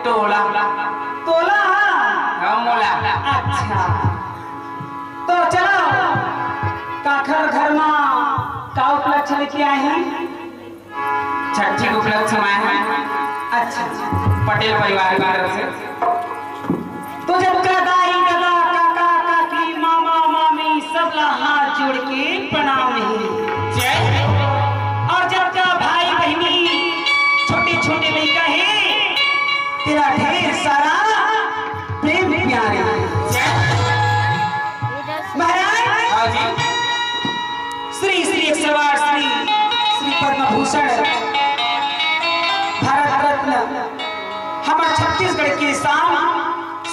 टोला तोला। मोला। अच्छा तो चलो काखर घर में का उपलक्ष्य लेके आए हैं? छठी के उपलक्ष्य में आए हैं। अच्छा पटेल परिवार की तरफ से। तो जब दाई दादा काका काकी मामा मामी सब ला हाथ जोड़ के प्रणाम है। और जब भाई बहनी छोटे छोटे लड़का है तेरा ढेर सारा प्रेम प्यारे महाराज श्री श्री 108 श्री पद्म भूषण भारत रत्न हमारे छत्तीसगढ़ के शान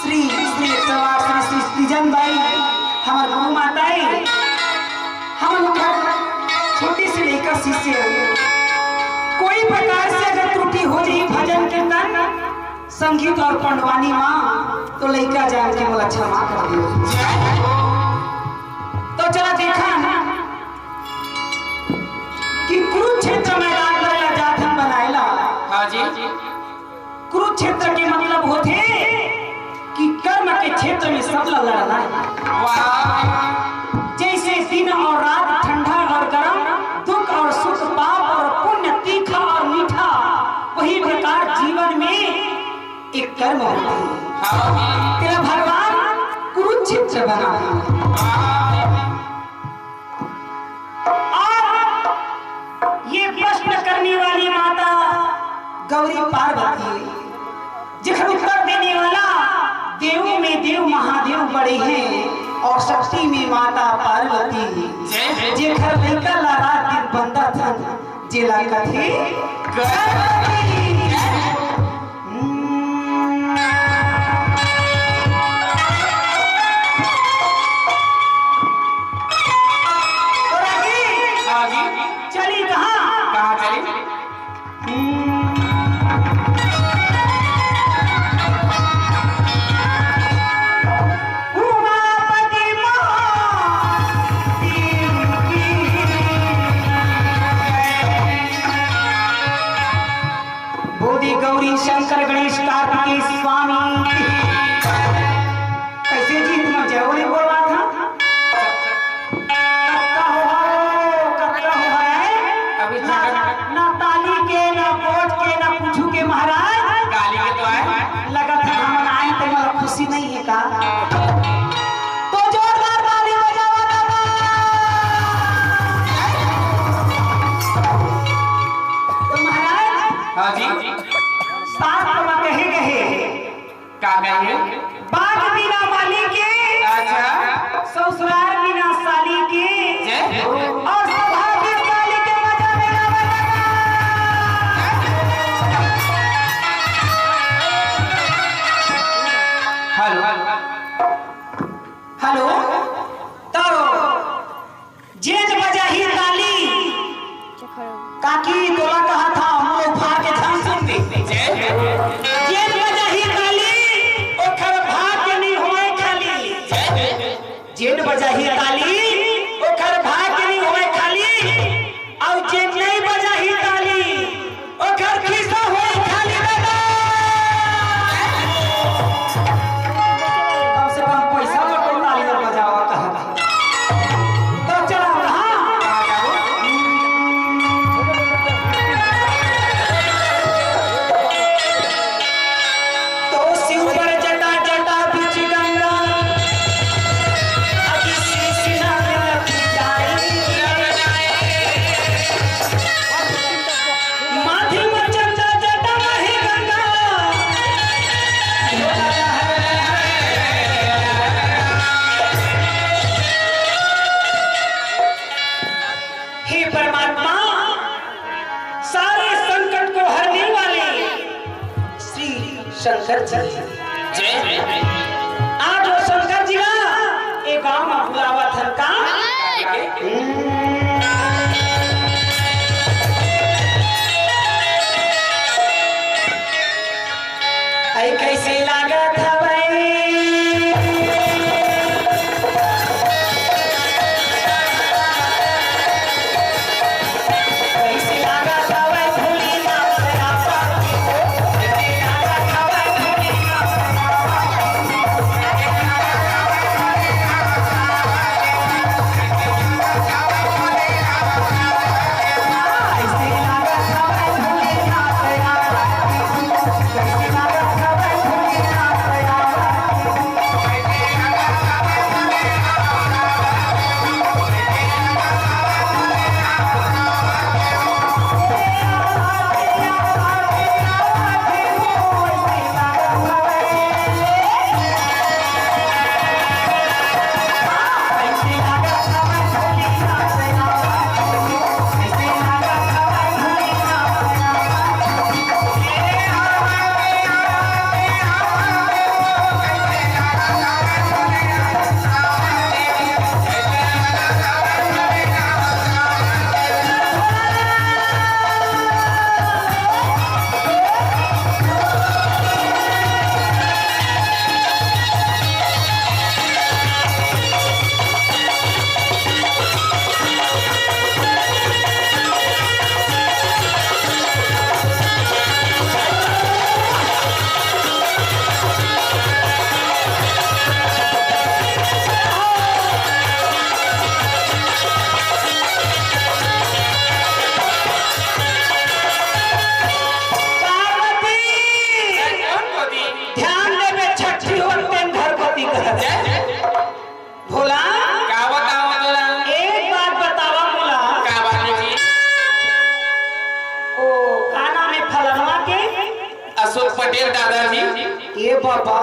श्री श्री 108 श्री सृजन भाई हमारे गुरु माताएं हम छोटी सी लेकर शिष्य कोई प्रकार से अगर त्रुटि हो जाए भजन कीर्तन संगीत और पंडवानी माँ तो लड़का जान के बोला क्षमा कर दियो। तो चला देखा कि कुरुक्षेत्र मैदान पर जाथन बनाएला। हाँ जी। कुरुक्षेत्र के मतलब होते कि कर्म के क्षेत्र में सब लड़ना है। जैसे दिन और रात, ठंडा और गर्म, दुख और सुख, पाप और पुण्य, तीखा और मीठा, वही प्रकार जीवन में एक कर्म होता है। तेरा भगवान कुरुक्षेत्र बना है। ये प्रश्न करने वाली माता गौरी पार्वती, जिसका उत्तर देने वाला देवों में देव महादेव बड़े हैं और शक्ति में माता पार्वती। जेखर लड़का लारा दिन बंदा था जेला कथे चली कहाँ चली? गौरी शंकर गणेश कार्तिकेय स्वामी कैसे जी तुम जरूरी बोला था? अभी ना ताली के ना वोट के ना पूछू के महाराज गाली के तो आए लगा था हम आए तो मला खुशी नहीं है का? तो जोरदार ताली बजावा दादा। तो महाराज हाँ जी साथ में कहे गए का कहेंगे? बाग बिना माली के, अच्छा ससुराल बिना साली के, और सौभाग्य साली के मजा मेरा बजाना। हेलो हेलो तो जेज बजा ही ताली काकी तोला कहा था मुंह फाड़ के ध्यान सुन दे। जेज बजा ही ताली ओखर भाग्य नहीं होए खाली। जेज बजा ही ताली ओखर भाग्य नहीं होए खाली और जेज नहीं बजा ही ताली ओखर खिस्सा होए खाली। दादा कम से कम पैसा तो ताली ना बजावा कहा था। तो चला कहाँ तो शिव पर जटा जटा बीच गंगा अभी सीना में लग जाए माथे में जटा जटा वही गंगा हे परमात्मा सारे संकट को हरने वाले श्री शंकर जी। आज वो शंकर जी का एक गांव में बुलावा था का आई कैसे लागा था भाई कैसे लागा था भाई भूली ना तेरा पापी को कैसे लागा था अशोक पटेल दादाजी। ए बाबा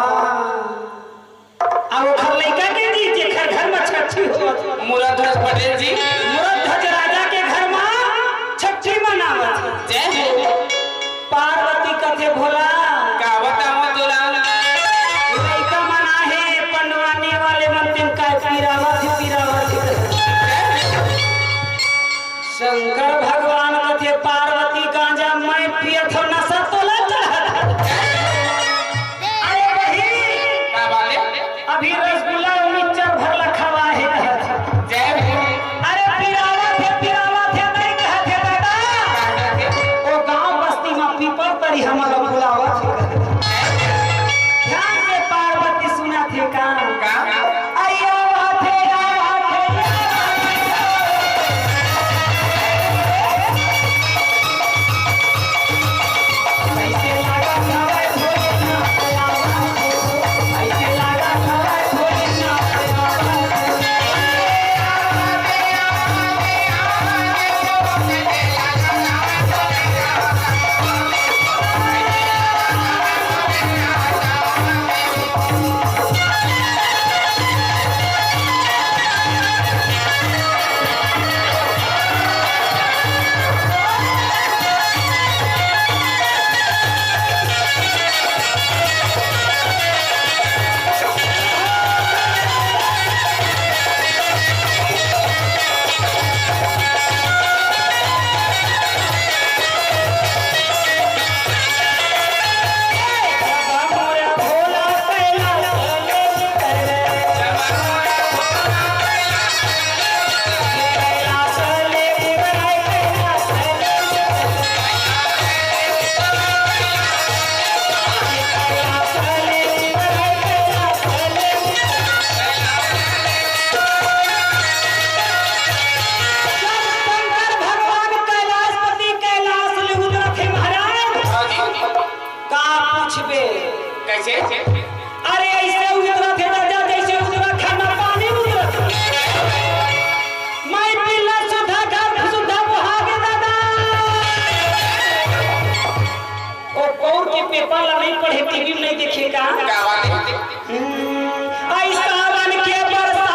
अब घर लड़का के जी जे घर में छठी हो मुरादध्वज पटेल जी। मुरादध्वज राजा के घर में छठी मनावत जय हो। पार्वती कथे भोला का बताओ तोला लड़का मना है पनवाने वाले मंदिर का पीरावत शंकर भगवान कथे पार्वती गांजा मैं पियत हो नशा तोला चढ़त अरे बही का बाले अभी रसगुल्ला मिक्सचर भर लखवा है जय हो। अरे पीरावत है नहीं कहत है दादा ओ गांव बस्ती में पीपल तरी हमारा बुलावत ध्यान से पार्वती सुना थे का आया थे कैसे अरे ऐसे उतरा थे राजा जैसे उतरा खाना पानी उतरा मैं पिल्ला सुधा बुहागे दादा और पौर के पेपर ला नहीं पढ़े टीवी नहीं देखेगा का बाले ऐसा बन के बरसा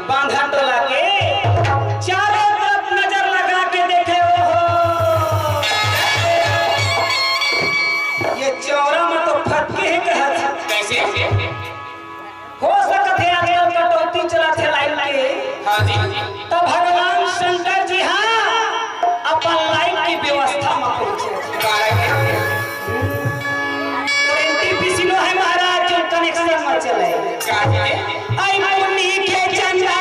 बांधा टोला के चारों तरफ नजर लगा के देखे ये चौरा में तो फटके ही कहत कैसे हो सकत है आजकल कटौती चला थे लाइन के हाँ जी तो भगवान शंकर जी हाँ अपन लाइन की व्यवस्था में पहुंचे एनटीपीसी है महाराज जो कनेक्शन में चले आई मुन्नी के चंदा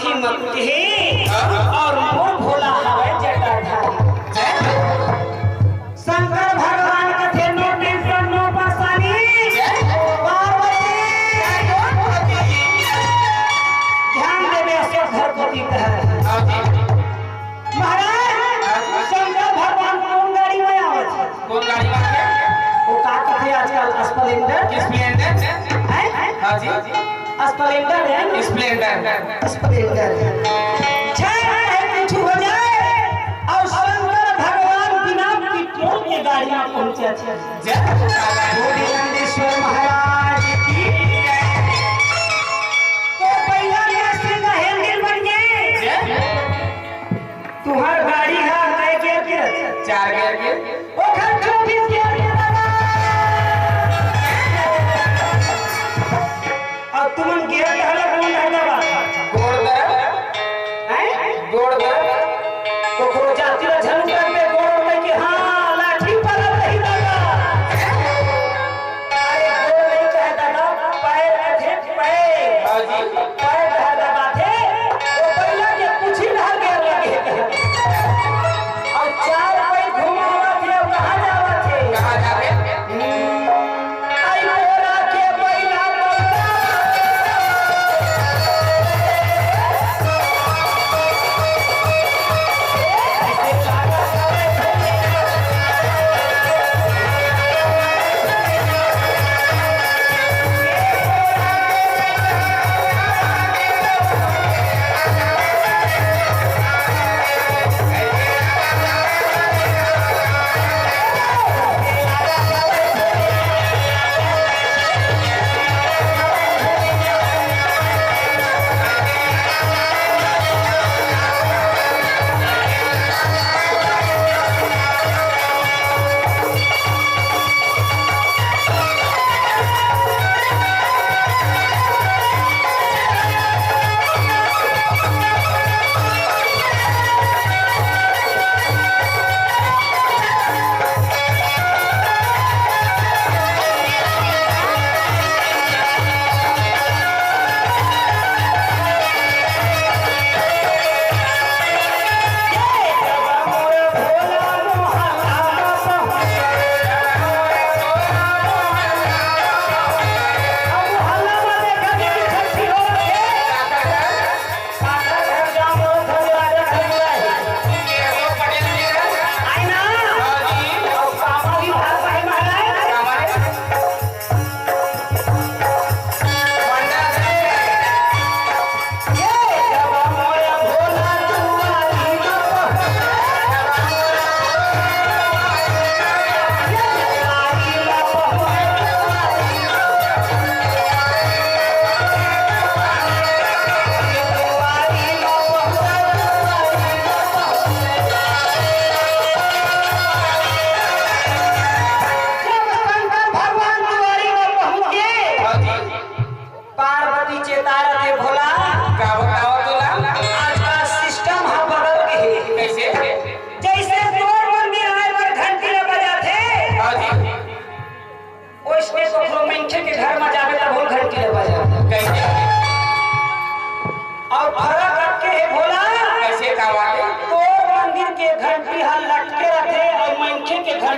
माथी मकुट है और मोर भोला हवे जटाधारी। शंकर भगवान कथे नो टेंशन नो परेशानी। पार्वती ध्यान देवे से धरपति कहे महाराज शंकर भगवान कौन गाड़ी में आवत है? कौन गाड़ी में है? वो का कहते आजकल स्प्लेंडर स्प्लेंडर। हाँ जी स्प्लेंडर है ना? स्प्लेंडर स्प्लेंडर कुछ हो जाए और शंकर भगवान बिना पेट्रोल के गाड़ी में पहुंचे थे। बोली नंदीश्वर महाराज की तो पहला यात्री का हैंडल बन गए। तुम्हार गाड़ी है कई गियर के? 4 गियर के। ओ खर्चो 20 गियर के दादा। और तुमन गियर के हला कौन है बाबा? गोड़ दे तो खो जाती है झलक पे गोड़ में कि हां लाठी पर नहीं लगा। अरे गोड़ नहीं कहे दादा पैर में थे पैर। हाँ जी पैर है दादा थे वो पहला के कुछ ही रह गया लगे। और 4 पैर घुमावा थे और कहां जावा थे? कहाँ जावे? आई गोरा के बैला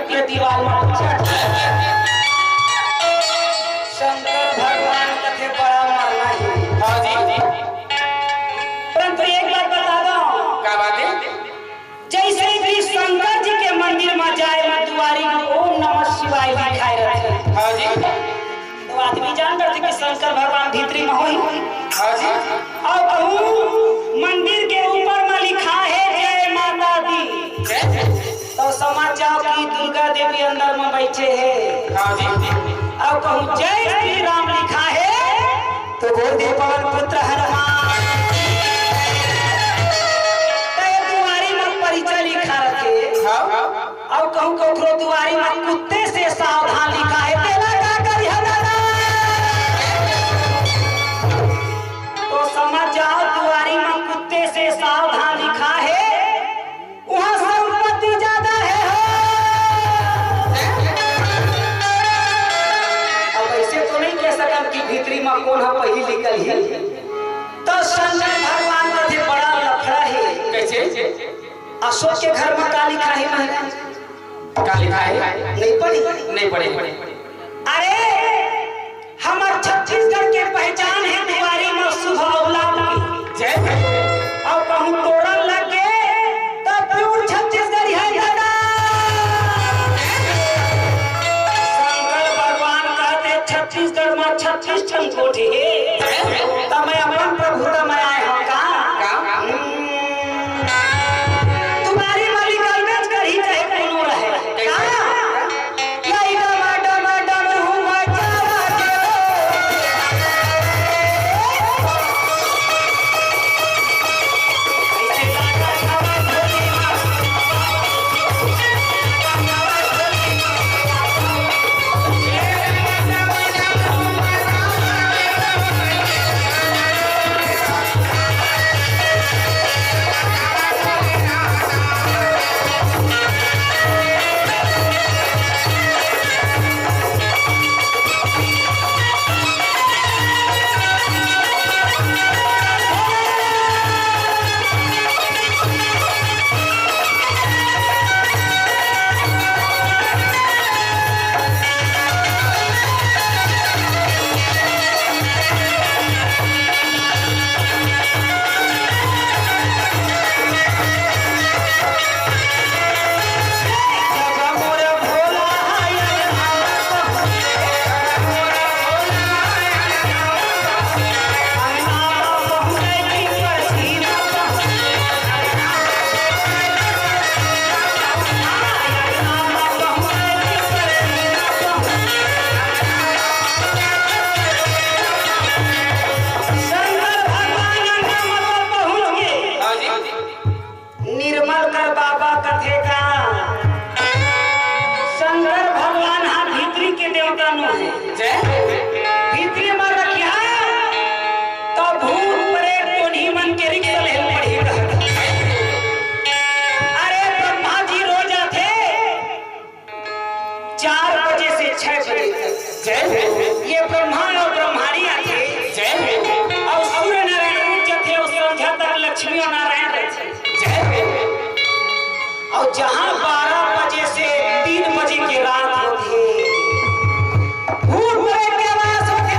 के दीवार में शंकर भगवान कथे बड़ा मारना है। हाँ जी परंतु एक बात बता दो, क्या बात है? जैसे कि शंकर जी के मंदिर में जाए में दुआरी में ओम नमः शिवाय लिखाए रहते। हाँ जी तो आदमी जान करते कि शंकर भगवान भीतरी में होई। हाँ जी और कहूँ मंदिर के ऊपर में लिखा है जय माता दी, तो समझ जाओ कि दुर्गा देवी अंदर में बैठे हैं। हाँ जी और कहूँ जय श्री राम लिखा है तो बोल दे पवन पुत्र हनुमान। दुआरी में परिचय लिखा रखे। हाँ और कहूँ कौथरो दुआरी में कुत्ते से सावधान लिखा है। तेरा क्या करी है दादा? तो समझ जाओ दुआरी में कुत्ते से सावधान लिखा है, वहाँ संपत्ति ज्यादा है। अब ऐसे तो नहीं कह सकम कि भीतरी में कौन है पहली निकल है। तो शंकर भगवान का भी बड़ा लफड़ा है। कैसे? अशोक के घर में का लिखा है महाराज? का लिखा है? नहीं पढ़ी? नहीं पढ़े। अरे हमार छत्तीसगढ़ के पहचान है दुआरी में सुबह औलाद की। और कहूँ तोड़न लगे तो प्योर छत्तीसगढ़ है दादा। शंकर भगवान कहते छत्तीसगढ़ में 36 ठन कोठी है। तब मैं अपन प्रभुता में आए हो का? तुम्हारी मालिक अलगज कर ही चाहे कोनो रहे का? ये ब्रह्मांड और ब्रह्माणी आते और सूर्य नारायण उच्च थे उस संध्या तक लक्ष्मी और नारायण रहते। और जहाँ 12 बजे से 3 बजे की रात होती भूत प्रेत के वास होते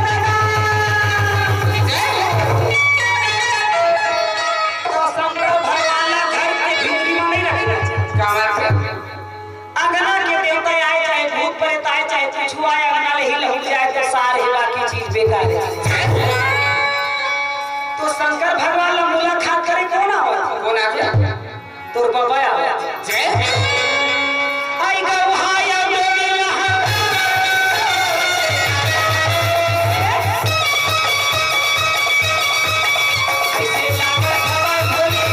तो शंकर भगवान घर के भीतरी में नहीं रखना चाहिए। अगना के देवता आए चाहे भूत प्रेत आए चाहे कुछ आए अगना ले ही जाए तो सारे बाकी चीज बेकार है। तो शंकर भगवान ला मुलाकात करे कौन आवे? तोर बाबा आवे। आई गौ हाया बेला ऐसे लागा हवा भोले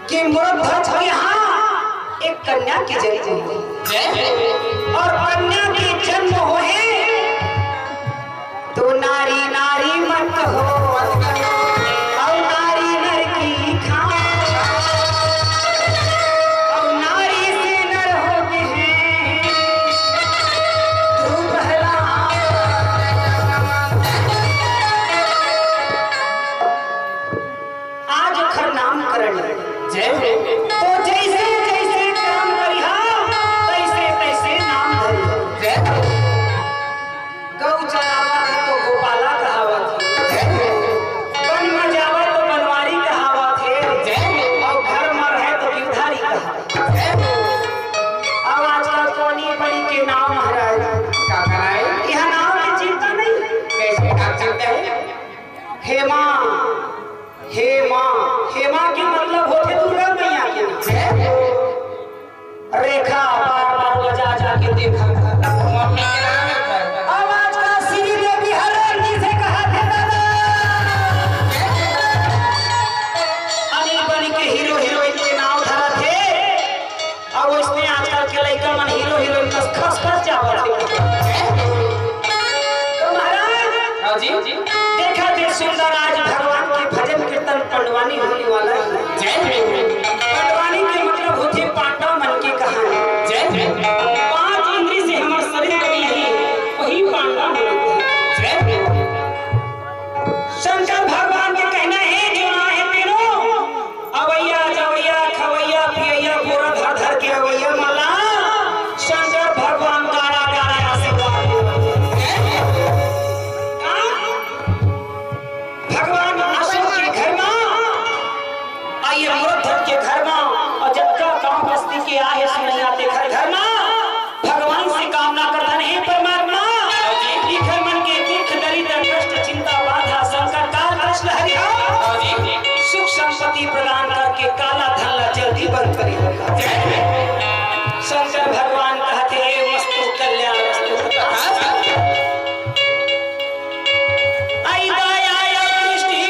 कि मुरध्वज के यहाँ एक कन्या की जन्म और कन्या के जन्म हुए तो नारी नारी मत हो और नारी नर की खान और नारी से नर होते हैं ध्रुव प्रहलाद। आज खर नामकरण तो जैसे जैसे काम हेमा के मतलब होते दुर्गा मैया के नाम। रेखा बार बार बजा जाके देखा मम्मी के नाम है आवाज का श्री देवी हरण जिसे कहा थे दादा अनिल बनी के हीरो हीरोइन के नाम धरा थे और उसमें आजकल के लड़का मन हीरो हीरोइन का खस खस जावत तो महाराज जी देखा थे सुंदर आज भगवान के भजन कीर्तन पंडवानी होने वाला है। पंडवानी के मतलब होते पांडव मन की कहानी। पांच इंद्री से हमारे शरीर बनी है वही पांडव बोलते हैं। शंकर भगवान के कहना है जो ना है तेरो अवैया जवैया खवैया पियैया पूरा धर धर के अवैया माला शंकर भगवान गारा गारा आशीर्वाद भगवान अशोक के घर में आइए अमृतधर के घर में और जब का गांव बस्ती के आए सुनैया के घर घर में भगवान से कामना करता नहीं परमात्मा लिखल मन के दुख दरिद्र कष्ट चिंता बाधा संकट काल कष्ट हरिया सुख संपत्ति प्रदान करके काला धन ला जल्दी बंद करी शंकर भगवान कहते हैं मस्तु कल्याण मस्तु आई दया दृष्टि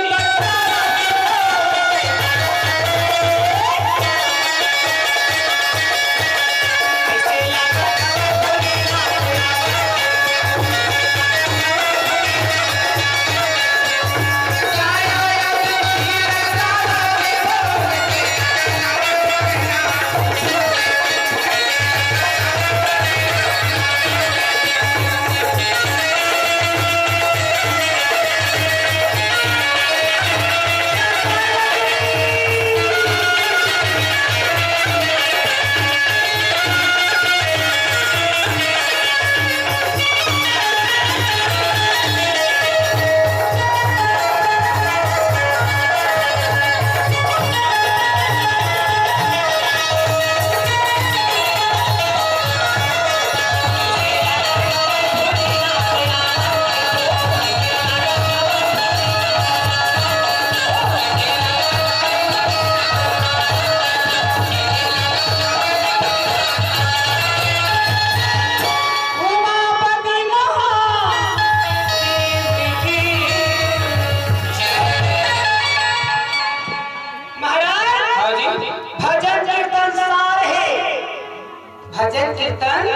भजन कीर्तन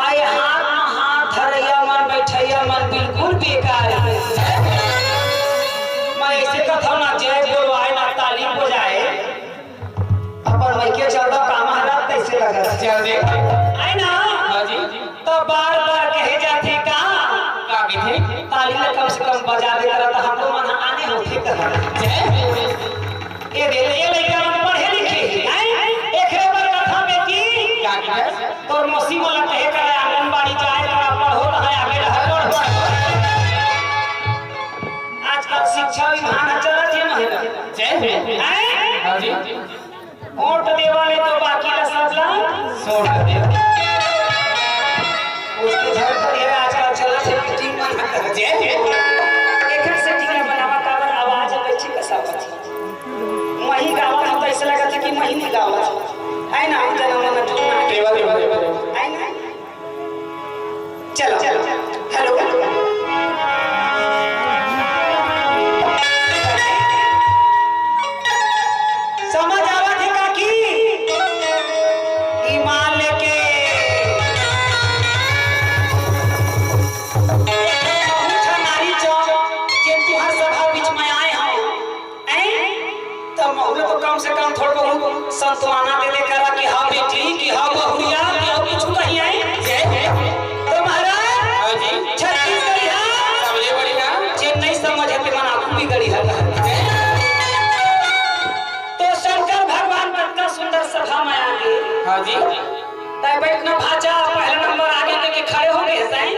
आए हाथ में हाथ धरैया मन बैठैया मन बिल्कुल बेकार है। मैं ऐसे कथा ना जय बोलो आए ना ताली बजाए अपन भाई के चलता काम हरा कैसे लगा चल दे आए ना तो बार बार कहे जाते का थे ताली में कम से कम बजा दे रहा था हमको मन आने होते कहा ये लड़का मन पढ़े लिखे एक बार कथा में की तोर मौसी वाला कहे करे आंगनबाड़ी जाए बड़ा पढ़ो रहा आगे रहा आजकल शिक्षा विभाग चला जे महिला हां जी वोट देवाले तो बाकी ला सब ला छोड़ दे उसके घर पर ये आजकल चला से मीटिंग में जे एक से टीका बनावा का आवाज अच्छी कसा बची वही गावा हम ऐसा लगा था कि वही नहीं गावा है ना जना मन टूटना देवा है ना चलो हेलो समझ आवा थे काकी ईमान लेके नारी चौक जे तुहर सभा बीच में आए हो तब महुले तो कम से कम थोड़ा बहुत संतवाना दे करा कि हाँ बेटी कि हाँ बहुरिया कि हाँ कुछ नहीं है तो महाराज छत्तीसगढ़ी है सबले बढ़िया जे नहीं समझ है मन आपको भी गड़ी है तो शंकर भगवान कितना सुंदर सभा में आ गए हां जी तय बैठना भाचा पहला नंबर आगे लेके खड़े हो गए हैं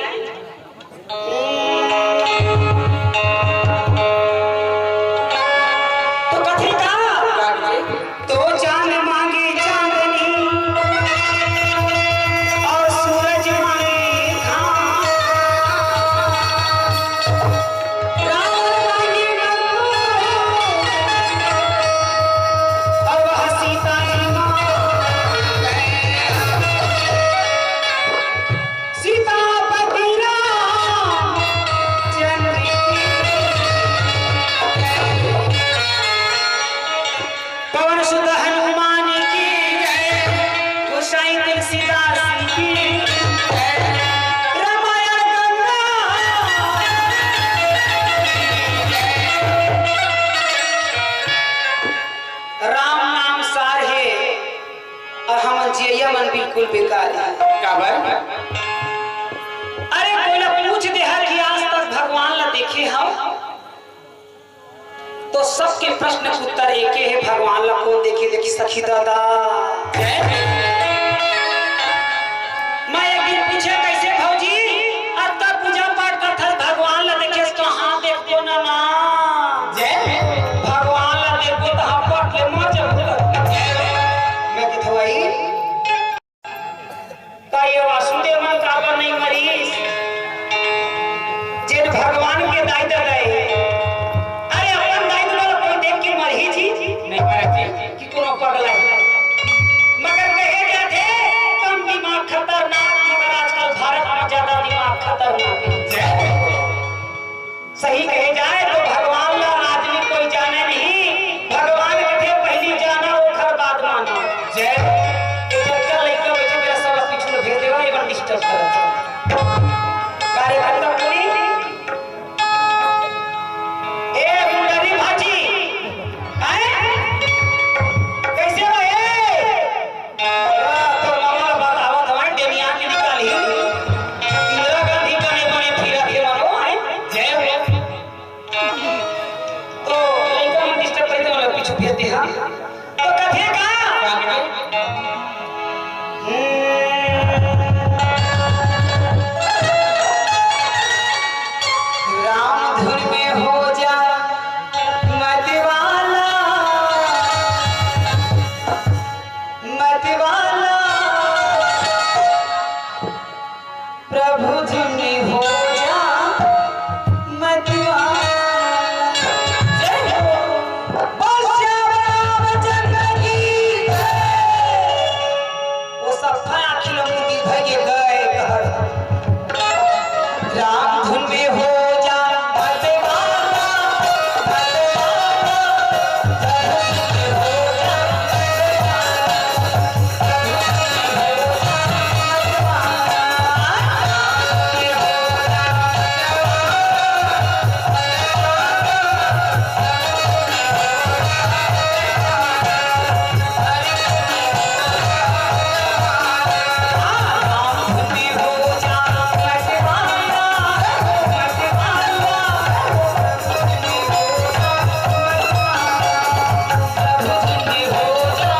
तो कथी का तो चांद मांगे चांदनी और सूरज मांगे घाम राम मांगे गंगा मन बिल्कुल बेकार है। काबर अरे कोई पूछ दे है कि आज तक भगवान ला देखे हम तो सबके प्रश्न के उत्तर एक है, भगवान ला कौन देखे देखी सखी दादा। मैं एक दिन पूछे कैसे भौजी आज तक पूजा पाठ करता भगवान ला देखे तो हाँ देखो ना ना भगवान ला देखो तो हम पट ले मर जाओ। मैं कहता भाई का ये वासुदेव मन काबर नहीं मरीस जिन भगवान के दायित्व रहे। अरे अपन दायित्व वाला कोई देख के मर ही जी नहीं मरे कि कोनो पगला है। मगर कहे जाते कम दिमाग खतरनाक, मगर आजकल भारत में ज्यादा दिमाग खतरनाक है। सही कहे जाए तो भगवान ला आदमी कोई जाने नहीं, भगवान के पहली जाना ओखर बाद माना। जय जगह लइका बैठे मेरा सब पीछे भेज देवा एक बार डिस्टर्ब कर कार्यकर्ता पूरी ए मुंडरी भाजी आए कैसे हो ए तो मामा बात आवत हमारे डेनिया की निकाली इंदिरा गांधी बने बने फिरा के मारो आए जय तो लइका में डिस्टर्ब करते वाला पीछे भेज दे हां तो कथे का राम धुन में हो जा मतवाला मतवाला प्रभु धुन में हो जा मतवाला। जय हो बोल श्याम राम चंद्र की जय। वो सब खिलो मुंडी भगे गए घर राम धुन में हो जा मतवाला मतवाला प्रभु धुन में हो जा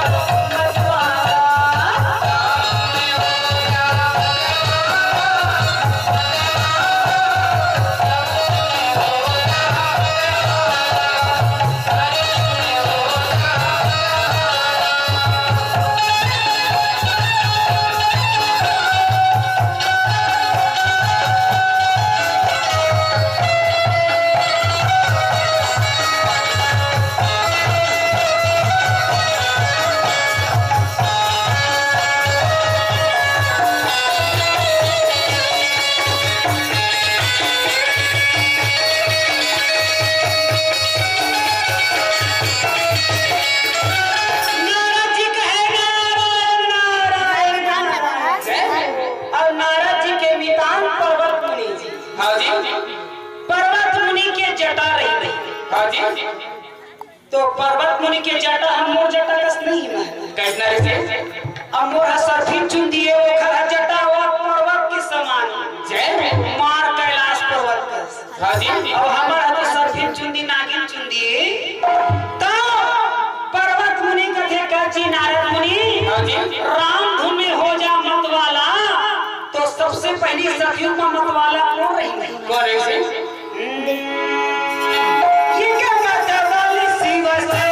नारद जी कहे नारायण नारायण नारायण और नारद जी के मितान पर्वत मुनि जी। हाँ जी पर्वत मुनि के जटा रही हाँ जी तो पर्वत मुनि के जटा हम मोर जटा कस नहीं है कैसना रे अब मोर सरफिन चुन दिए वो खरा जटा हुआ पर्वत के समान जय मार कैलाश पर्वत कस। हाँ जी अब हमारा तो सरफिन चुन दी नागिन चुन दिए तो पर्वत मुनि कथे कहची नारद मुनि हाँ जी राम धुन में हो जा मतवाला तो सबसे पहली सखियों का मतवाला कौन रही कौन है से ये क्या मतवाली शिव से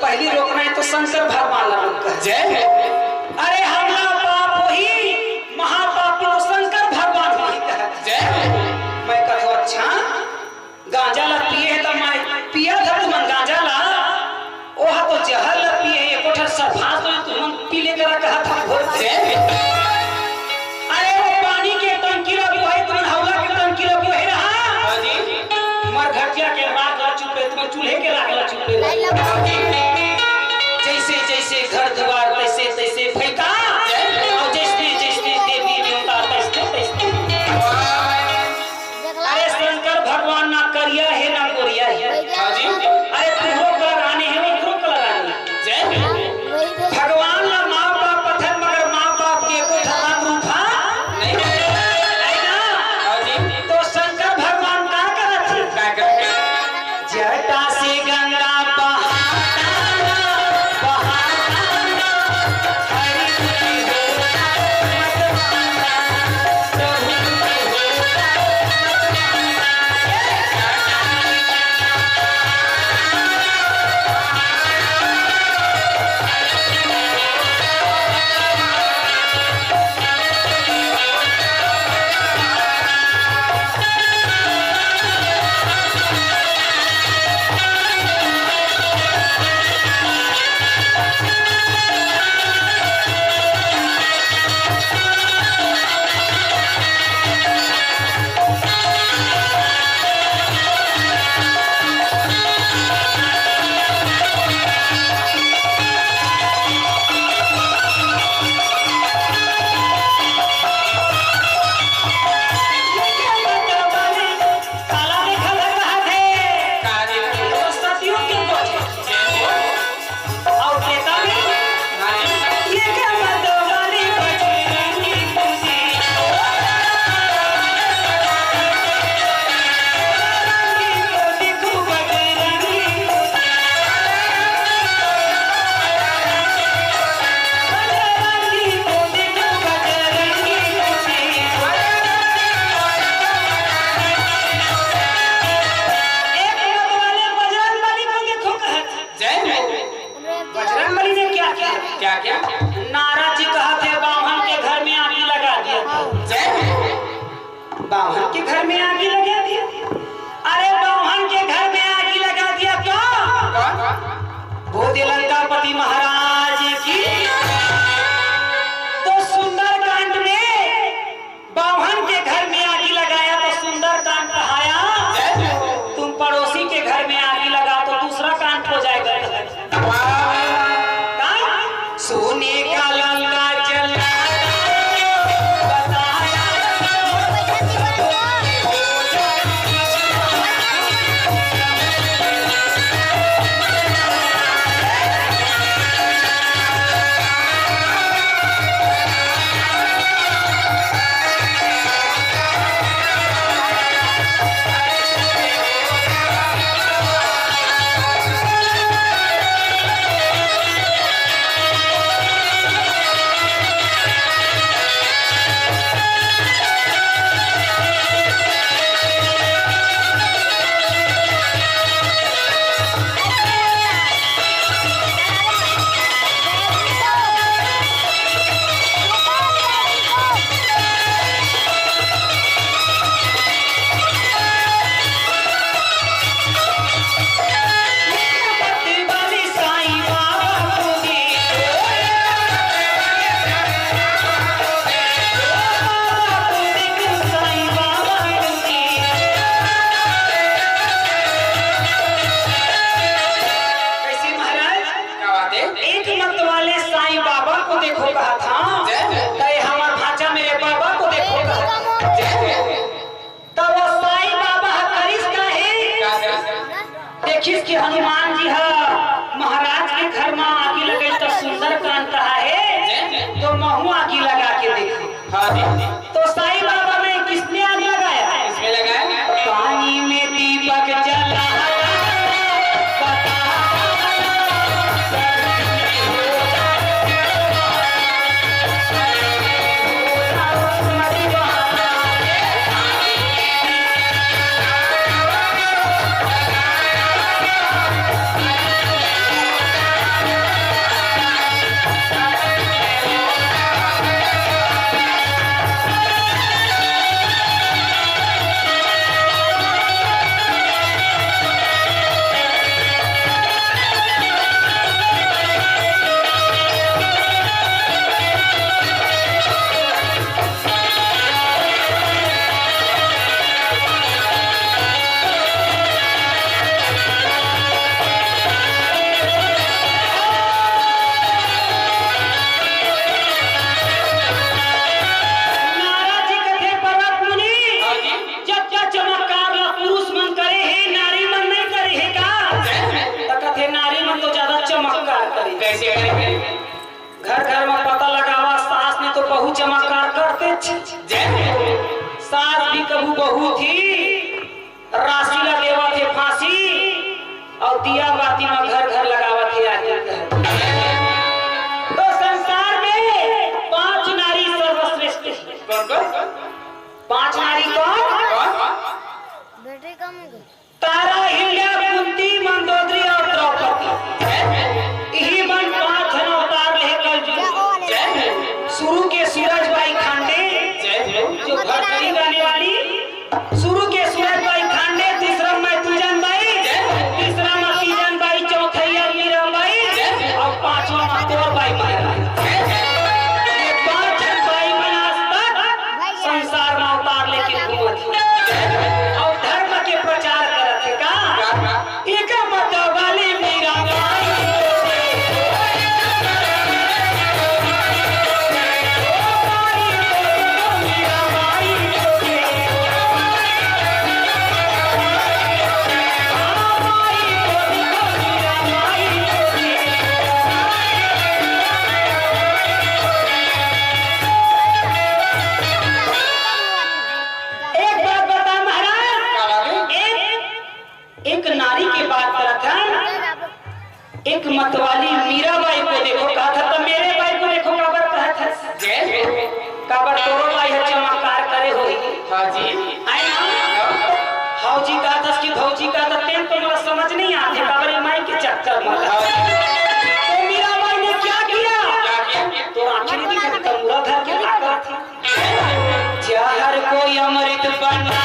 पहली रोकना है तो शंकर भगवान ला रोका। जय अरे हमला बाप वही कहा था घोर से अरे वो पानी के टंकी लो है तुम हौला के टंकी लो है रहा हां जी मरघटिया के राख ला चुपे तुम चूल्हे के राख ला चुपे जैसे जैसे घर द्वार तैसे तैसे फेंका और जैसे जैसे देवी देवता तैसे तैसे अरे शंकर भगवान ना करिया है ना गोरिया है हां जी अरे तुमरो कलर आने हैं उधरो कलर आने जय भगवान ना माँ बाप पत्थर मगर माँ बाप के को धर्म रूपा नहीं है ना हां जी तो शंकर भगवान का करत थे का करते जटा से गंगा बहाता हरि की होता मतवाना प्रभु की होता काला देखा लगा थे का जी सतियों के कोठे और देता में हां जी ये क्या बात वाली बजरंगी तुझे बजरंगी को देखो बजरंगी बजरंगी को देखो बजरंगी तुझे एक वाले बजरंगबली को देखो कहत जय बजरंगबली ने क्या किया क्या क्या नारद जी कहा थे बावन के घर में आग लगा दिया जय बावन के घर में आग लगा दिया अरे बावन के घर में आग लगा दिया क्यों कौन बोधि लंकापति महाराज की तो सुंदरकांड में बावन के घर में आग लगाया तो सुंदरकांड कहाया जय तुम पड़ोसी के घर में आग लगा तो दूसरा कांड हो जाएगा सोने का लंका जला बताया वाली साईं बाबा को देखो साईं बाबा को कैसे महाराज क्या बात है एक मत वाले साईं बाबा को देखो कहा था कहे हमार भाचा मेरे बाबा को देखो कहा तो वो साईं बाबा करिस का है देखिस कि हनुमान जी है महाराज के घर में आगी लगे तो सुंदर कांड कहा है तो महू आगी लगा के देखो हां जी तो साईं बाबा में किसने आग लगाया इसमें लगाया पानी में दीपक जला घर घर में पता लगावा सास ने तो बहु चमत्कार करते सास भी कबू बहू थी राशि ला देवा थे फांसी और दिया बाती में घर घर लगावा थे आदमी तो संसार में 5 नारी सर्वश्रेष्ठ कौन 5 नारी कौन बैटरी कम हो गई। तारा हिल्या कुंती मंदोदरी और द्रौपदी यही मन 5 जन अवतार लेकर शुरू के सूरजबाई खांडे जो भरतरी गाने वाली शुरू के सूरजबाई खांडे तीसरा में तीजन बाई तीसरा में तीजन बाई चौथैया मीरा बाई और 5वां में तोर बाई महाराज ये 5 बाई मन आज तक संसार में अवतार लेके घूमत और धर्म के प्रचार करत है का एक मत वाली मीरा बाई एक बात बता महाराज एक नारी की बात करत है एक मतवाली मीराबाई को देखो कहा था तो मेरे बाई को देखो काबर कहा था काबर तोरो बाई है चमत्कार करे होई हां जी आई ना हौजी कहा था कि भौजी कहा था तेन तो मुझे समझ नहीं आते काबर माई के चक्कर में तो मीराबाई ने क्या किया तो आखिरी दिन तक पूरा घर के लाकर थी जहर कोई अमृत बना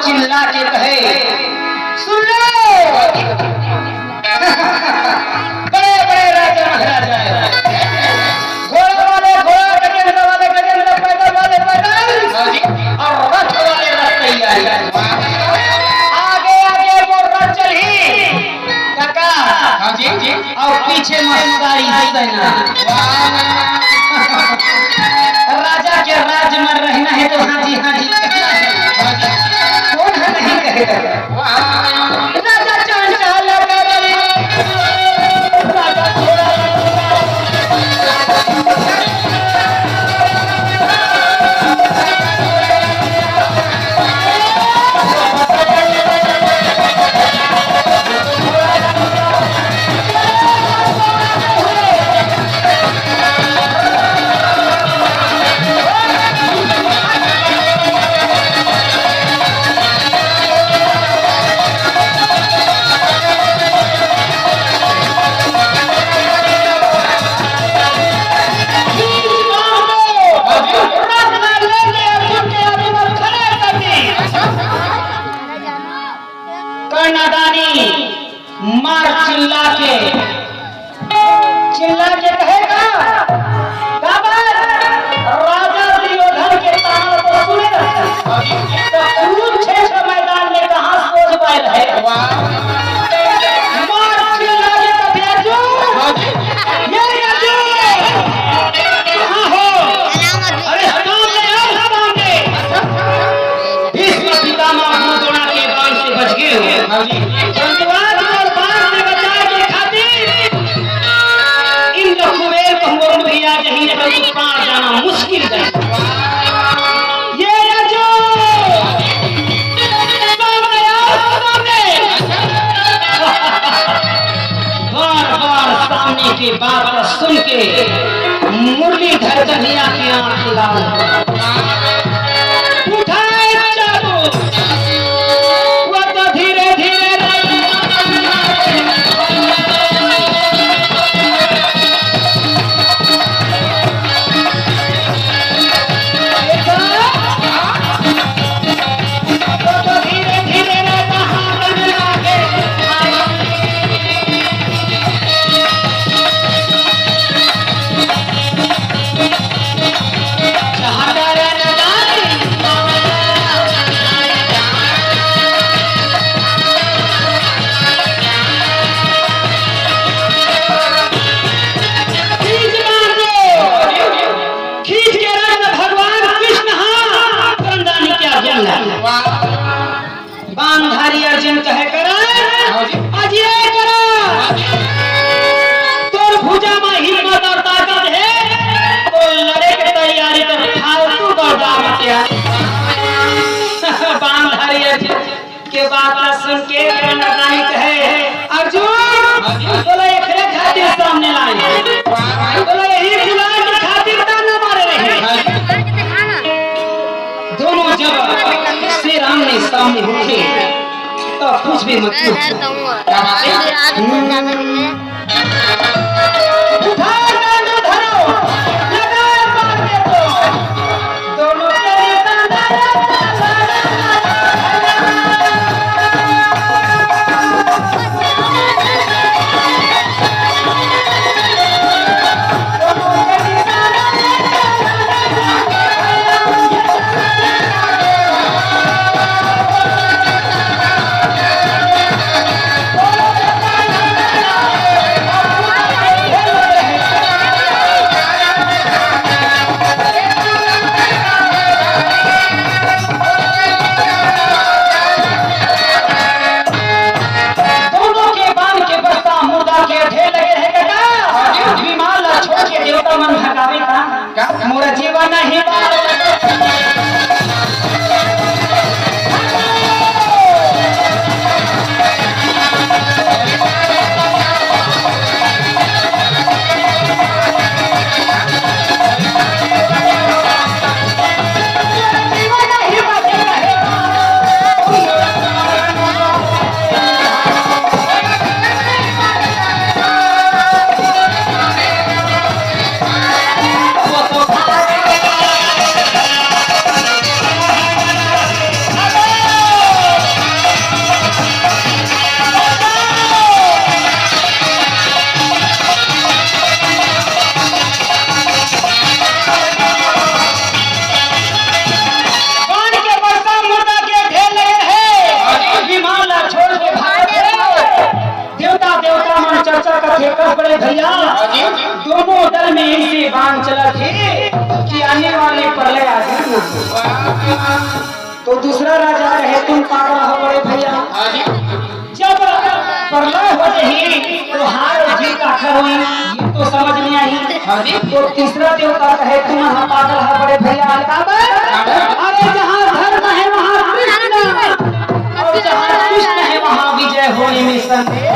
चिल्ला के कहे सुन लो बड़े बड़े राजा महाराजा घोड़ा वाले घोड़ा गजेंद्र वाले गजेंद्र पैदल वाले पैदल और रथ वाले रथ तैयार आगे आगे वो रथ चली काका हां जी और पीछे मस्तारी सेना राजा के राज में रहना है तो हां जी कौन है नहीं कहेगा राजा चांचल राजा थोड़ा मार चिल्ला के कहेगा राजा दुर्योधन के तान को सुने तो कुरुक्षेत्र मैदान में कहां सोच पाए रहे मार चिल्ला के कहे अर्जुन ये अर्जुन कहां हो अरे हटाओ ले आओ सामने भीष्म पितामह द्रोण के बाण से बच गए हो मुश्किल है ये जो मुरलीधर कन्हैया की आंख लाल उठाए चालू वो तो धीरे धीरे बांधारी अर्जुन कहे करा अजय करा तोर भुजा में हिम्मत और ताकत है तो लड़े की तैयारी कर फालतू दौड़ा मतिया बांधारी अर्जुन के बात ला सुन के नगानी कहे अर्जुन बोला एकरे खातिर सामने लाए बोला यही बुला के खातिर ताना मारे रहे दोनों जब शेर आमने सामने होते तो कुछ भी मत पूछो उठाओ डांडो धरो लगाओ मारने को दोनों तेरी मन भगावे का मोरा जीवन ही बड़े भैया दोनों दल में ऐसे बाण चला थे कि आने वाले प्रलय आ जाना तो दूसरा राजा रहे तुम पागल हो बड़े भैया जब प्रलय हो रही तो हार और जीत आखिर हुई ये तो समझ नहीं आई तो तीसरा देवता कहे तुम यहाँ पागल हो बड़े भैया अरे जहाँ धर्म है वहाँ कृष्ण और जहाँ कृष्ण है वहाँ विजय होने में संदेह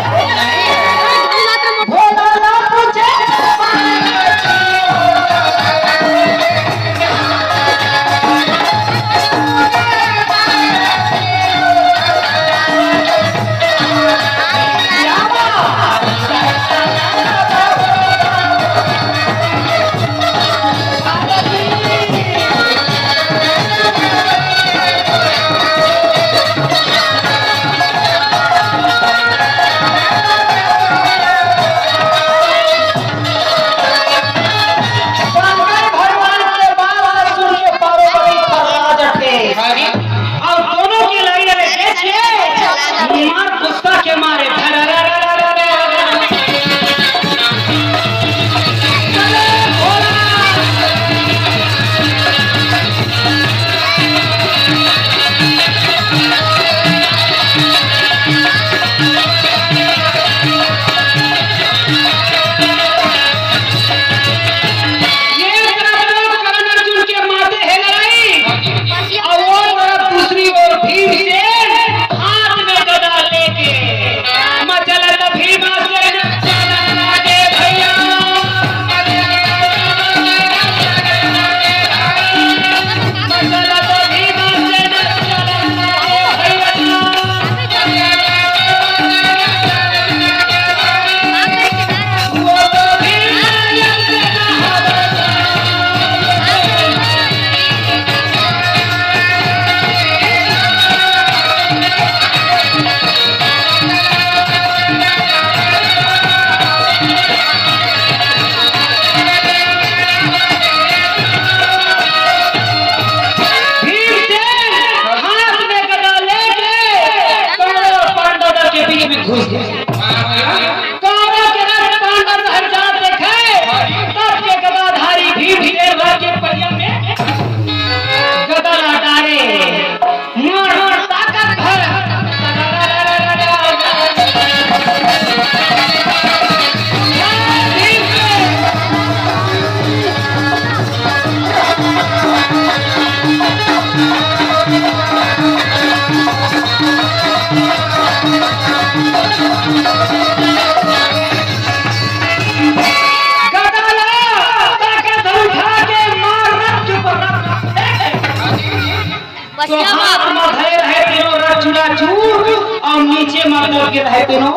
मधे रहे तीनों रच चूरा चूर और नीचे मतलब के रहे तीनों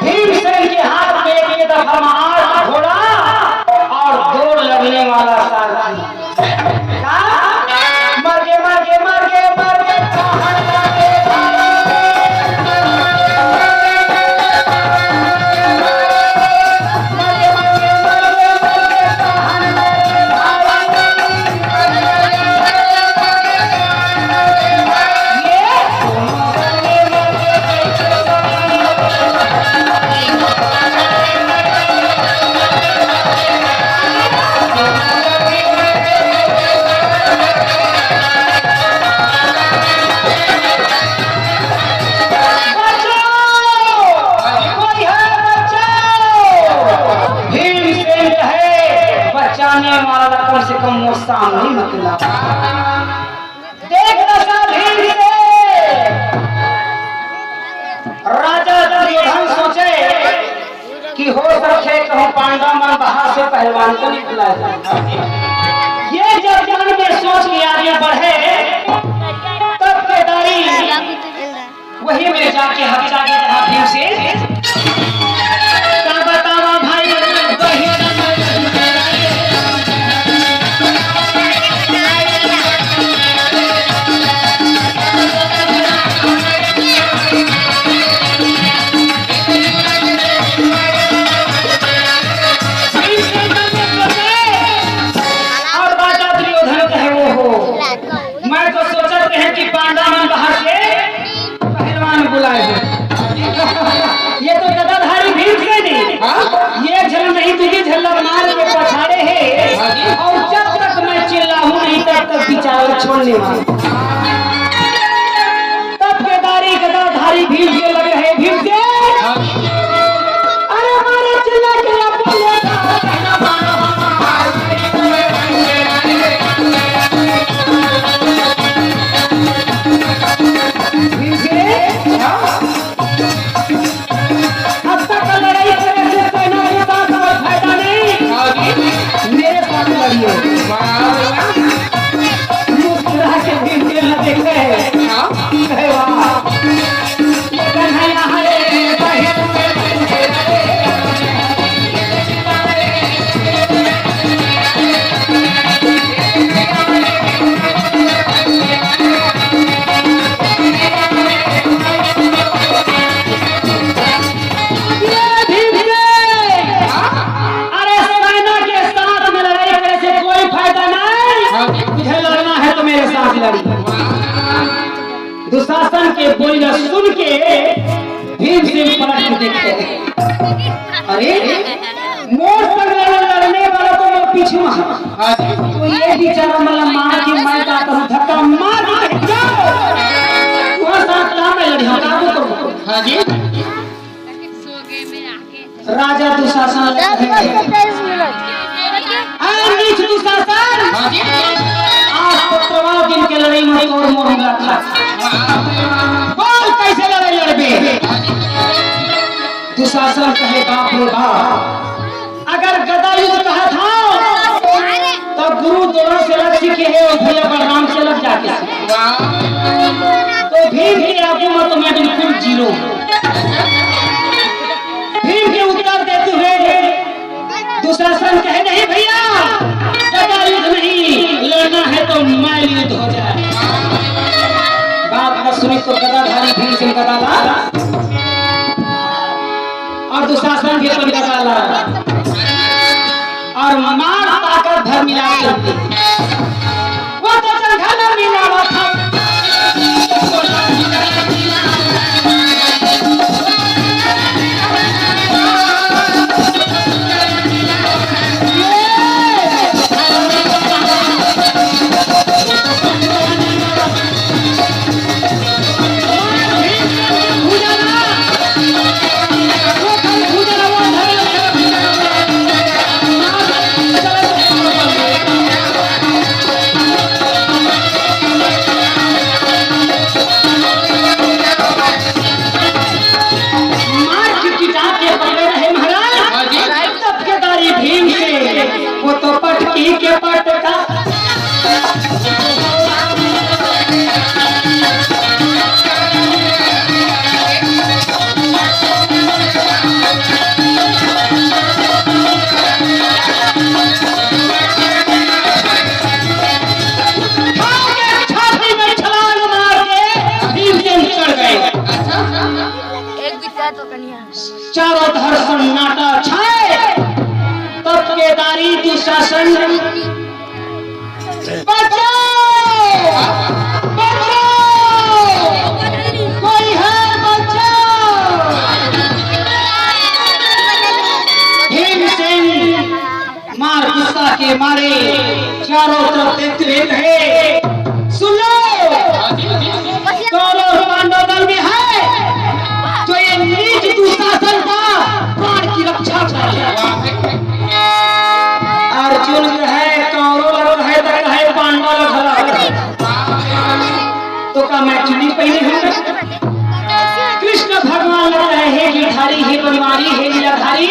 भीमसेन के हाथ में एक दफा मार घोड़ा और दौड़ लगने वाला सारथी मर गए मर गए मर गए मर गए कम से कम वो सामने मतलब देख रहा भीड़ से राजा दुर्योधन सोचे कि हो सके कहूँ पांडा मन बाहर से पहलवान को निकला जाए। ये जब मन में सोच के आगे बढ़े तब केदारी वही में जाके हत्या के जहाँ भीड़ से बतावा भाई ये तो गदाधारी भीड़ से नहीं ये झल नहीं तुझे झल्लर मार के पछाड़े है और जब तक मैं चिल्लाऊं नहीं तब तक बिचारा छोड़ने वाला तब केदारी गदाधारी भीड़ के लगे है भीड़ से अरे हमारे चिल्ला के दुशासन के बोलना सुन के भीमसेन पलट के देखते हैं अरे मोर पर लड़ने वाला तो मैं पीछे तो ये बेचारा मतलब मार के मैं जाता हूँ धक्का मार के जाओ वहाँ साथ ला मैं लड़ी हटा दो हां जी राजा दुशासन नीच दुशासन हां जी आज तो 13 दिन के लड़ाई में और मोर मिला था बोल कैसे लड़ाई लड़बे दुशासन कहे बाप रे बाप अगर गदा युद्ध कहा था तो गुरु दोनों से लग सीखे है और भैया बलराम से लग जाते तो भीम के आगे मत मैं बिल्कुल जीरो भीम के उत्तर देते हुए दुशासन कहे नहीं भैया गदा युद्ध नहीं लड़ना है तो मैं युद्ध हो जाए बात न सुनी तो गदाधारी भीमसेन गदा ला और दुशासन के पर गदा ला और मार ताकत भर मिला के वो तो जंगल में मिला था चारों तरफ सन्नाटा छाए, तब केदारी दुशासन बचाओ बचाओ, कोई है बचाओ। भीमसेन मार गुस्सा के मारे चारों तरफ देखते रहे। सुन लो, कौरव पांडव दल में है जो ये नीच दुशासन का प्राण की रक्षा करे। अर्जुन है, कौरव लोग है, तो है पांडव लोग है, तो का मैं चुनी पहले हूँ। कृष्ण भगवान लग रहे हैं गिरधारी हे बनवारी हे लीलाधारी।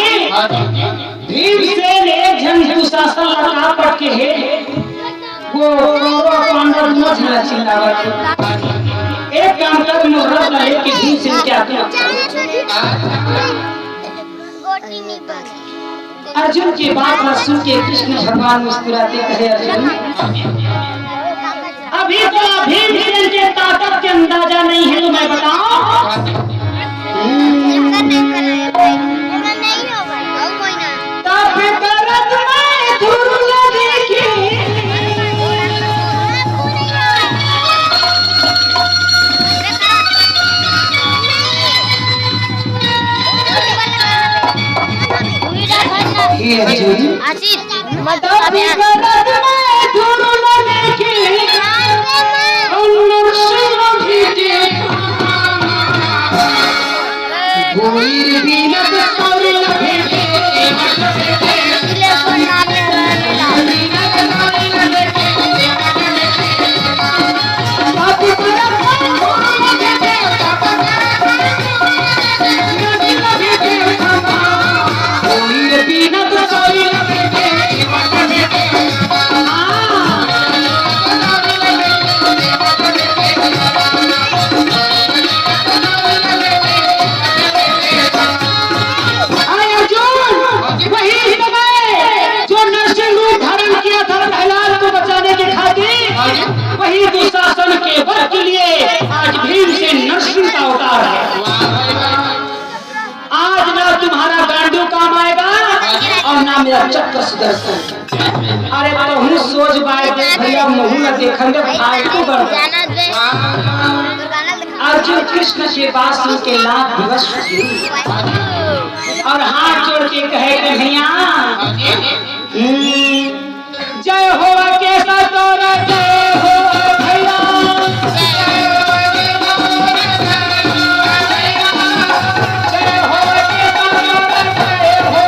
भीमसेन एक जन दुशासन लगा पड़ के है, वो कौरव पांडव न झला चिल्लावत। एक काम कर मुहूर्त लगे कि भीमसेन क्या क्या। अर्जुन की बात न सुन के कृष्ण भगवान मुस्कुराते कहे, अर्जुन अभी तो भीमसेन के ताकत के अंदाजा नहीं है, तो मैं बताऊं वही दुशासन के वध के लिए आज भीमसेन नरसिंह का अवतार है। आज ना तुम्हारा गांडू काम आएगा और ना मेरा चक्र सुदर्शन। अरे तो हूँ सोच बाय भैया महू न देखेंगे फालतू अर्जुन कृष्ण के बात सुन के लाख दिवस और हाथ जोड़ के कहे कि भैया जय हो केशव तोरा जय हो भैया, जय हो केशव तोरा जय हो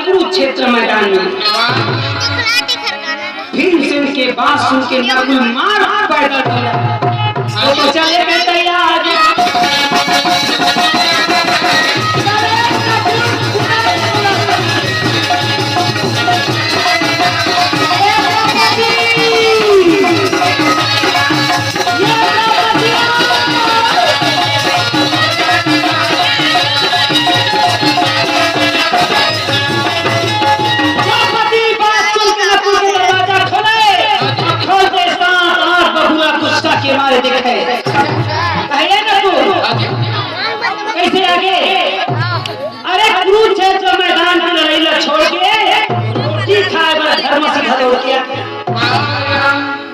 कुरुक्षेत्र मैदान में भीमसेन के बात सुन के नकुल मार पैदा किया, तो चले गए तैयार। कैसे आगे? अरे कुरुक्षेत्र मैदान में लड़ाई छोड़ के धर्म से दौड़ किया।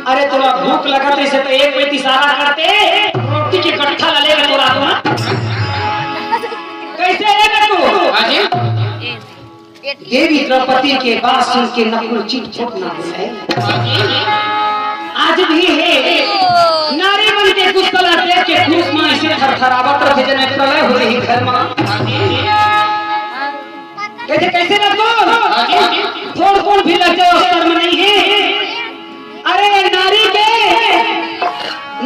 अरे थोड़ा भूख लगा तो इसे तो एक में इशारा करते रोटी की कट्ठा लेगा थोड़ा तुम कैसे आएगा तू? देवी द्रौपदी के बात सुन के नकुल चित फूटना है। आज भी है नारी बन के कुछ कला देख के खूस मां इसे थरथरावत रखे जने प्रलय हो रही घर में। कैसे कैसे रखो थोड़ कौन भी लग जाओ शर्म नहीं है। अरे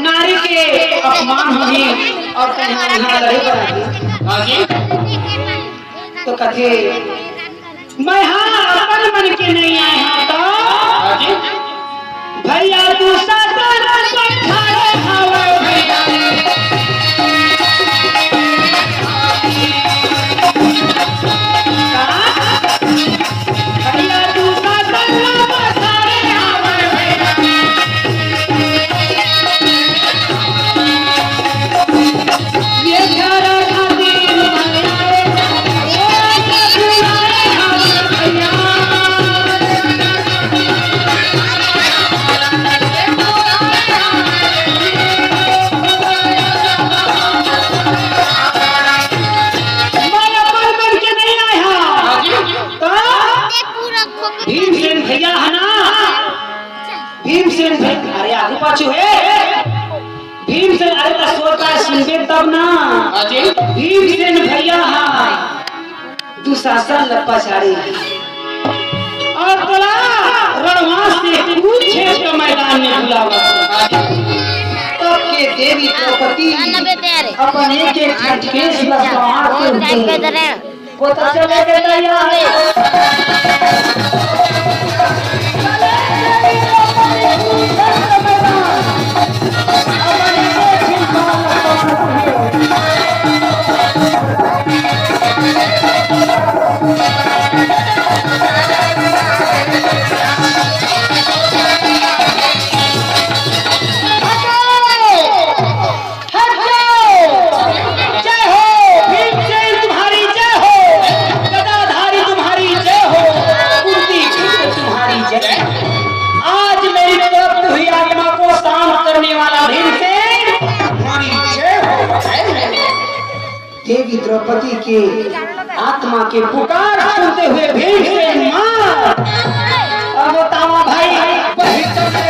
नारी के अपमान होगी और कहीं यहाँ लड़े बना हाँ जी तो कथे मैं हाँ अपन मन के नहीं आए हाँ तो हाँ जी भैया तू साधन खाए हवा भैया भैया तू साधन खाए हवा भैया ये घरा खाती भीमसेन भैया है ना भीमसेन भैया अरे आगे पाछू है भीमसेन अरे तो सोचा सुनबे तब ना हाँ जी भीमसेन भैया हाँ दुशासन लपा छाड़ी और बोला रणवास से कुछ क्षेत्र मैदान में बुलावा हाँ जी तब के देवी द्रौपदी अपन एक एक खटकेश ला संहार के उठे वो तो चले गए तैयार आज मेरी तड़पती हुई आत्मा को शांत करने वाला भीमसेन हमारी जय हो। देवी द्रौपदी के आत्मा के पुकार सुनते हुए भीमसेन मां अब तावा भाई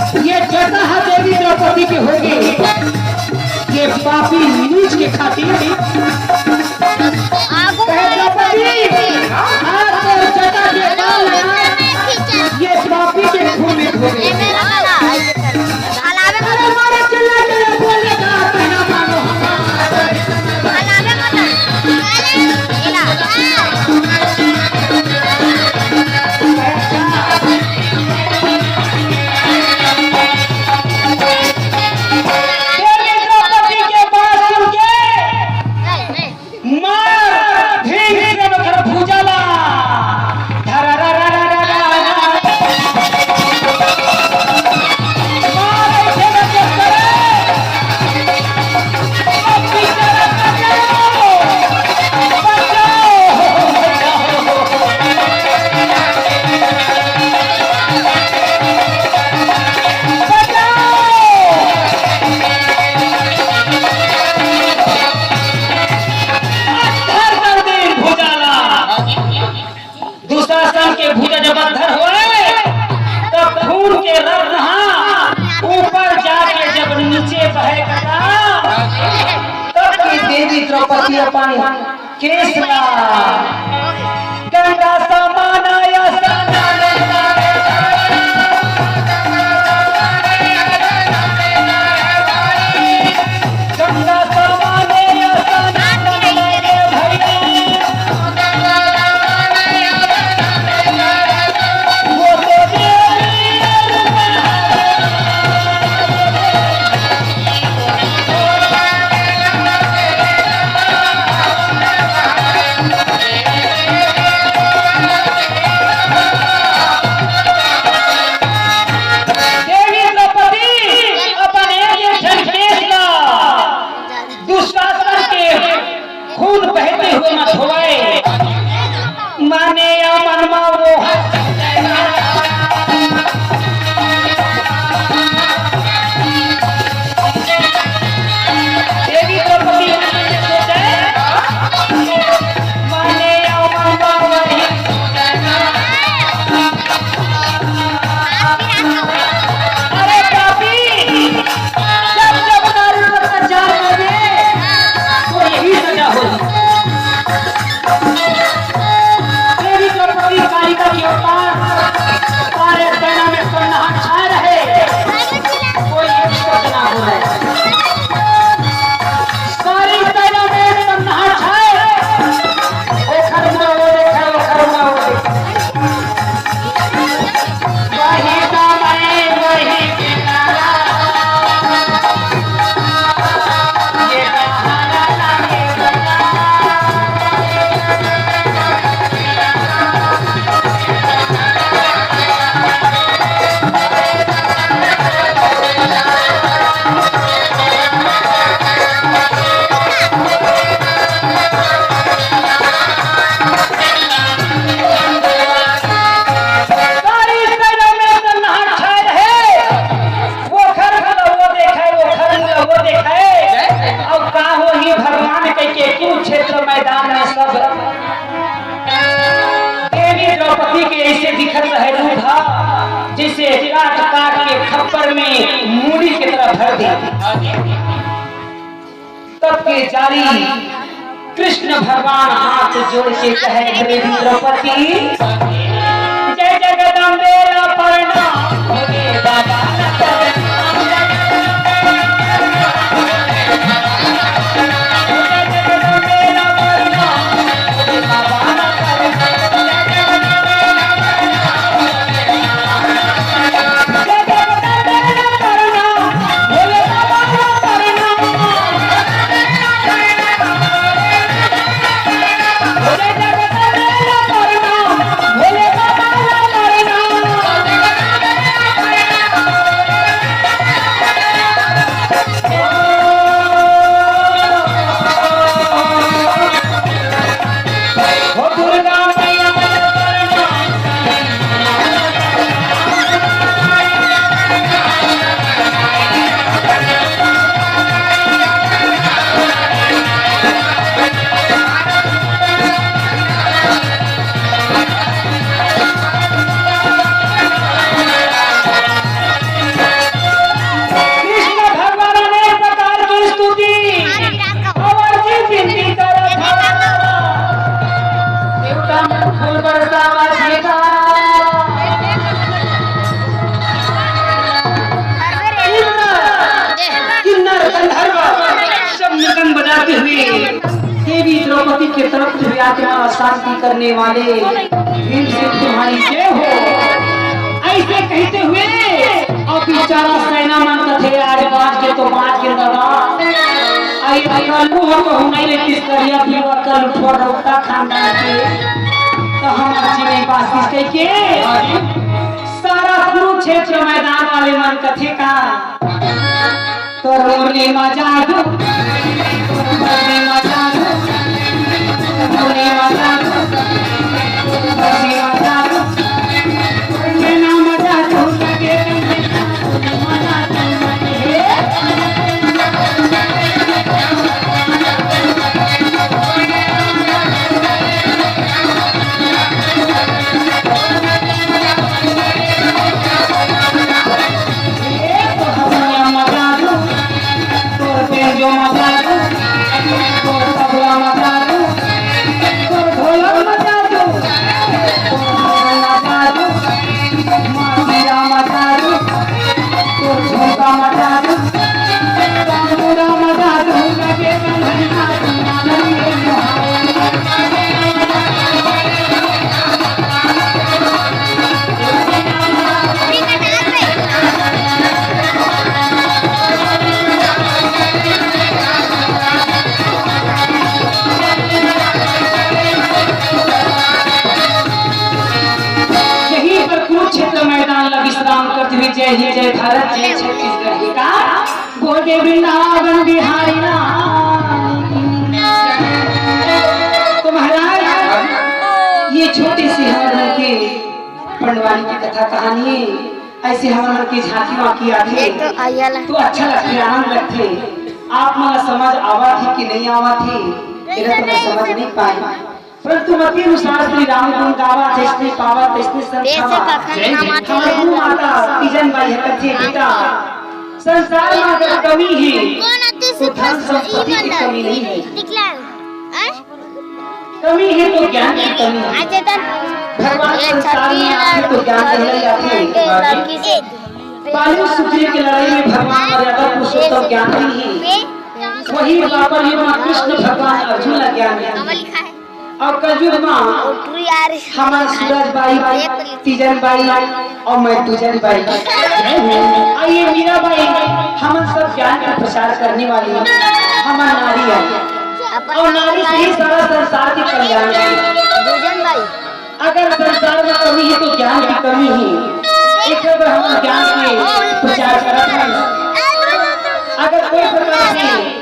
देवी द्रौपदी के होगी ये पापी नीच के खातिर ये पापी के खून में धोगे दुशासन के भुजा जब अंधर हुए तब खून के रग ऊपर जाके जब नीचे बहे तब की देवी द्रौपदी अपन केस ला गंगा समान गंगा समान खून बहते हुए मत होए माने या मनमा वो देवी द्रौपदी माने या मनमा वही के कुरुक्षेत्र मैदान में सब देवी द्रौपदी के ऐसे दिखत रहे था जैसे काट काट के खप्पर में मूली की तरह भर दिया। तब के जारी कृष्ण भगवान हाथ जोड़ के कहे देवी द्रौपदी जय जगदम्बे प्रणाम भोले बाबा देवी द्रौपदी के तरफ से आत्मा शांति करने वाले भीम से तुम्हारी जय हो ऐसे कहते हुए और बेचारा सेना मन थे आज बाज के तो बाज के दादा आई कल मुंह को नहीं लेती करिया भी कल उठवा रोकता खानदान के तो हम अच्छी नहीं बात कह के सारा कुरुक्षेत्र मैदान वाले मन कथे का तो रोने मजा दो रोने मजा दो रोने मजा दो रोने मजा दो रोने मजा दो लगे मजा जय ही जय भारत जय छत्तीसगढ़ का गोदे वृंदावन बिहारी तो महाराज ये छोटे से हमारे के पंडवानी की कथा कहानी ऐसे हमारे की झांकी वाकी आती तो अच्छा लगते आनंद लगते आप मला समझ आवा थी कि नहीं आवा थी मेरा तो मैं समझ नहीं पाई परंतु मती अनुसार श्री राम गुण गावा जैसे पावा तैसे संसार माता तीजन भाई कथे बेटा संसार में अगर कमी है तो धन संपत्ति की कमी नहीं है कमी है तो ज्ञान की कमी है भगवान संसार में आते तो ज्ञान नहीं जाते बालू सुखी की लड़ाई में भगवान मर्यादा पुरुषोत्तम ज्ञान नहीं है वही द्वापर युग में कृष्ण भगवान अर्जुन का ज्ञान और कलयुग में हमारे सूरज बाई तीजन बाई और मैं तुजन बाई आइए मीरा बाई हम सब ज्ञान का प्रसार करने वाली हमारी नारी है और नारी से ही सारा संसार की कल्याण है अगर संसार में कमी है तो ज्ञान की कमी ही एक बार हम ज्ञान के प्रचार करते हैं अगर कोई प्रकार से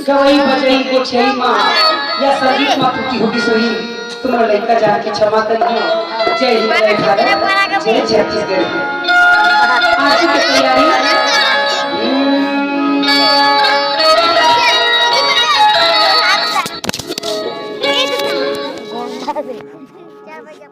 गवई बजई को छई माँ या संगीत माँ टूटी होगी सोई तुम्हारा लड़का जान के क्षमा करिए जय हिंद जय भारत जय छत्तीसगढ़ आज की तैयारी 4 बजे